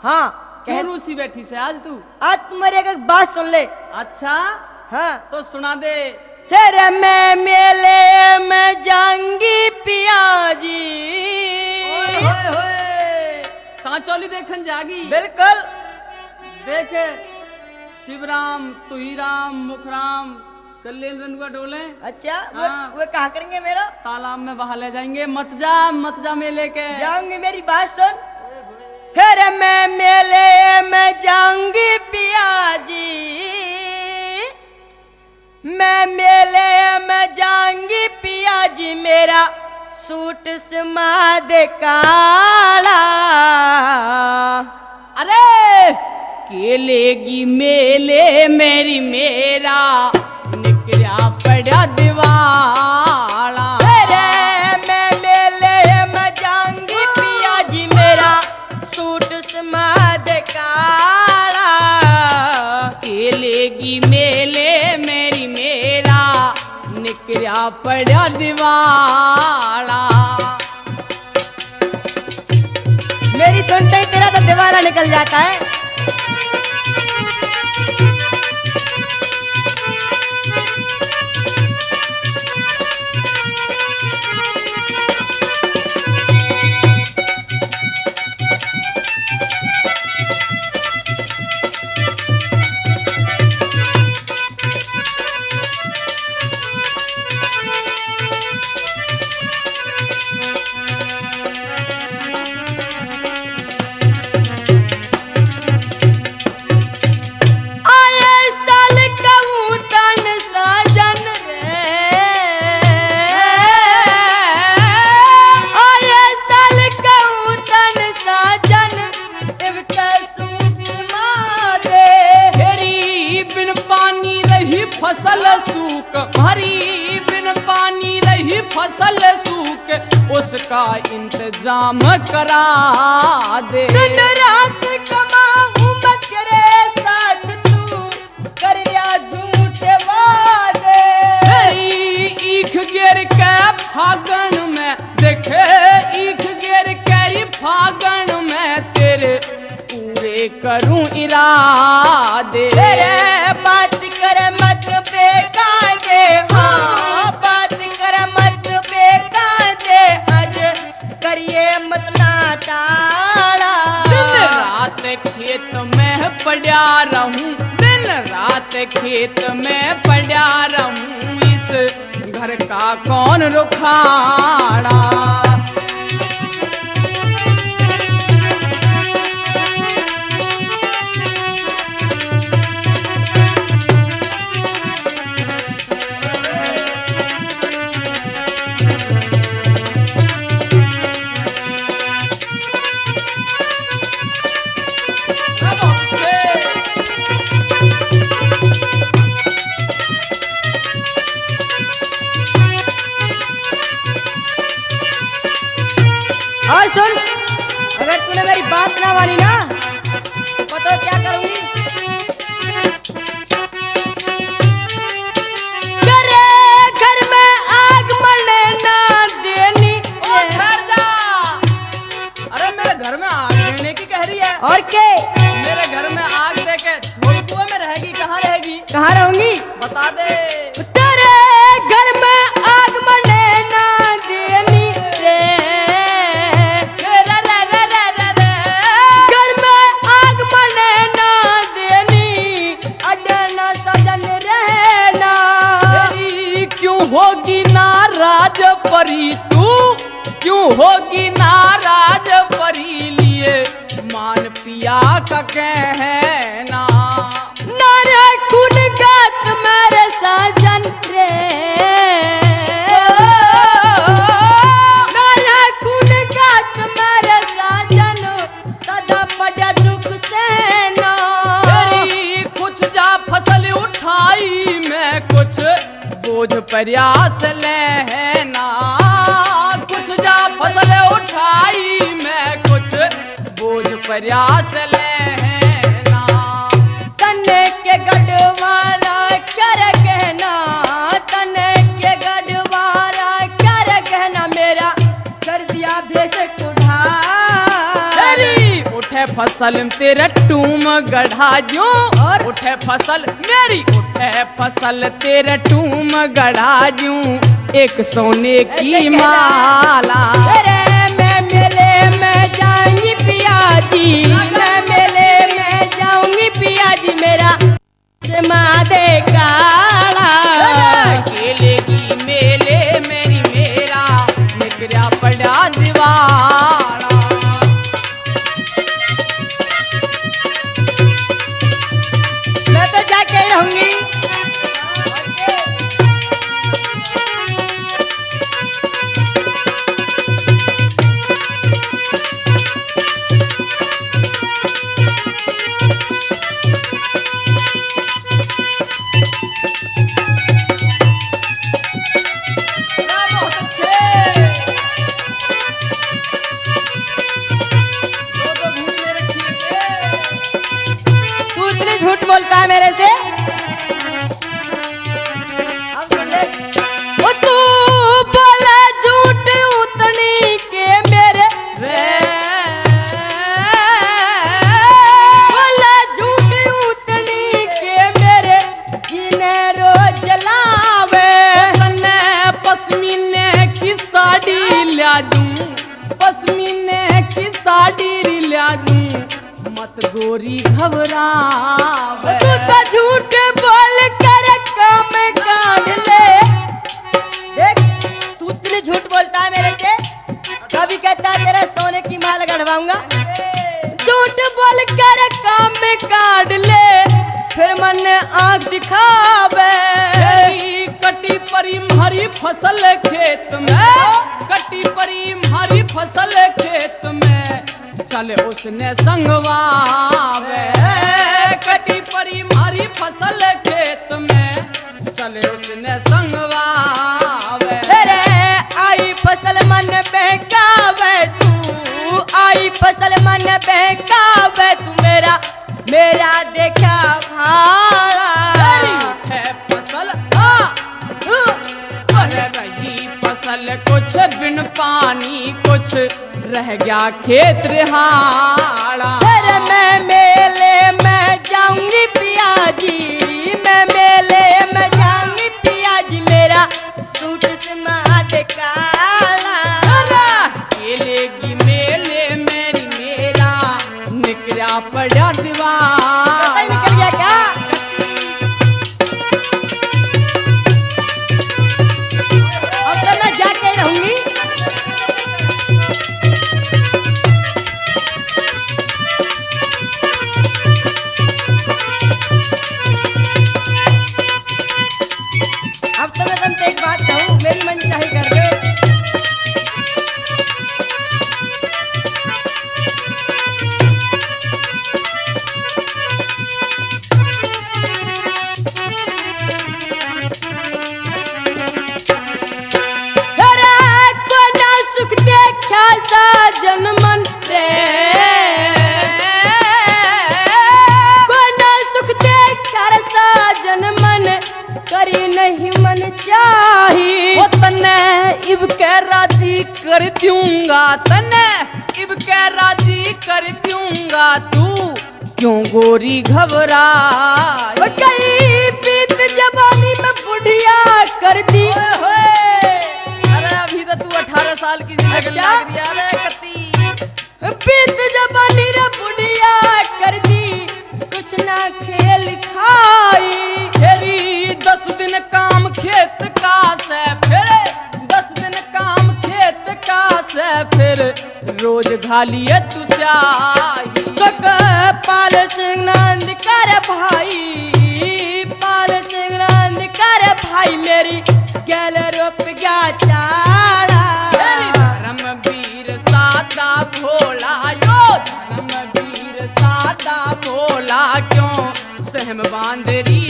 हाँ क्यों रूसी बैठी से आज तू? आज तुम्हारी एक बात सुन ले। अच्छा हाँ तो सुना दे। तेरे मैं मेले में जाऊंगी पियाजी। होए होए सांचौली देखन जागी। बिल्कुल देख शिवराम तुहीराम मुखराम कल्याण रनुआ डोले। अच्छा हाँ। वो कहा करेंगे मेरा? तालाब में बहा ले जाएंगे। मत जा मेले के। जाऊंगी, मेरी बात सुन। फिर मैं मेले में जाऊंगी पियाजी, मैं मेले में जाऊंगी पियाजी, मेरा सूट समाद काला। अरे केलेगी मेले मेरी मेरा निकला पड़ा दिवाला। अरे मैं मेले में जाऊंगी पियाजी, मेरा सूट समाद काला। केलेगी मेले मेरी मेरा निकला पड़ा दिवाला। मेरी सुनते ही तेरा तो दिवाला निकल जाता है। फसल सूख हरी बिन पानी रही फसल सूख, उसका इंतजाम करा दे। दिन रात कमाऊं मैं तेरे साथ, तू कर या झूठे वादे। तेरी ईख गिर के फागण में देखे, ईख गिर के फागण में तेरे पूरे करूं इरादे। तेरे बात कर मत बेकादे, हाँ बात कर मत बेकादे, आज करिए मत ना टाड़ा। दिन रात खेत में पड़ा रहूं, दिन रात खेत में पड़ा रहूं, इस घर का कौन रुखाड़ा। और सुन, अगर तूने मेरी बात ना मानी ना तो पता क्या करूंगी। घर में आग मरने ना देनी। ठहर जा। अरे मेरे घर में आग देने की कह रही है? और के मेरे घर में आग देके कुएं में रहेगी, कहाँ रहेगी? कहाँ रहूंगी बता दे। तेरे घर में आग मरने ना देनी रे, घर में आग मरने ना देनी, अडना सजन रहना। तेरी क्यों होगी नाराज परी, तू क्यों होगी नाराज परी, लिए मान पिया का कहना। नारे खून गात मेरे साजन रे, नारे खून गात मेरे साजन, सदा पड़ा दुख सहना। तेरी कुछ जा फसल उठाई मैं कुछ बोझ प्रयास लेना, कुछ जा फसल उठाई मैं कुछ बोझ प्रयास लेना। तने के गढ़वारा कर कहना, तने के गढ़वारा कर कहना, मेरा कर दिया भेष कुढ़ा। तेरी उठे फसल तेरा टूम गढ़ा जूं और उठे फसल मेरी उठे फसल तेरा टूम गढ़ा जूं एक सोने की माला। अरे मैं मेले में जाऊंगी पिया जी, मैं मेले में जाऊंगी पिया जी, मेरा मादे काला। खेलेगी मेले मेरी मेरा निकरा पड़ा दीवारा। मैं तो जाके रहूंगी। बहुत अच्छे दो घूम ले रखी है। तू इतनी झूठ बोलता है मेरे से। अब सुन ले। ओ तू बोला झूठ उतनी के मेरे बोला झूठ उतनी के मेरे जीने रोज जलावे। तन्ने पश्मीने की साड़ी ला दूं, पश्मीने की साड़ी ला दूं मत गोरी घबरावे। तू तो झूठ बोल कर काम काट ले। देख तू इतनी झूठ बोलता है मेरे से। कभी कहता है तेरा सोने की माला गढ़वाऊंगा, झूठ बोल कर काम काट ले, फिर मन आँख दिखावे। तेरी कटी परी हरी फसल खेत में, कटी परी हरी फसल खेत में चले उसने संगवावे। कटी परी हरी फसल खेत में चले उसने संगवावे। अरे आई फसल मन बहकावे तू, आई फसल मन बहकावे तू, मेरा मेरा देखा भाड़ा। है फसल रही फसल कुछ बिन पानी कुछ रह गया खेत रिहाड़ा। अरे मैं मेले में जाऊंगी पिया जी, मैं मेले में जाऊंगी पिया जी, मेरा सूट से माथे काला। खेलेगी मेले मेरी मेरा निकला पड़ा दीवार। निकल गया क्या? अब तो मैं जाके रहूंगी। अब तो मैं तुमसे एक बात कहूँ, मेरी मनचाही कर दे। जनमन रे कोना सुख देख कर साजन मन करी नहीं मन चाही। वो तन्ने इब के राजी कर दूंगा, तन्ने इब के राजी कर दूंगा तू क्यों गोरी घबरा। कई बीत जवानी में बुढ़िया कर दी। अरे अभी तो तू 18 साल की जिंदगी लग रही है। अरे कती बीत जवानी रे बुढ़िया कर दी, कुछ ना खेल खाई। खेली 10 दिन काम खेत का से फिर 10 दिन काम खेत का से फिर रोज घालिए तू स्याही। पाल सिंह नंद कर भाई, पाल सिंह नंद कर भाई, मेरी गल रोप गया चारा। धर्मवीर सादा भोला यो धर्मवीर सादा भोला क्यों सहम बांदरी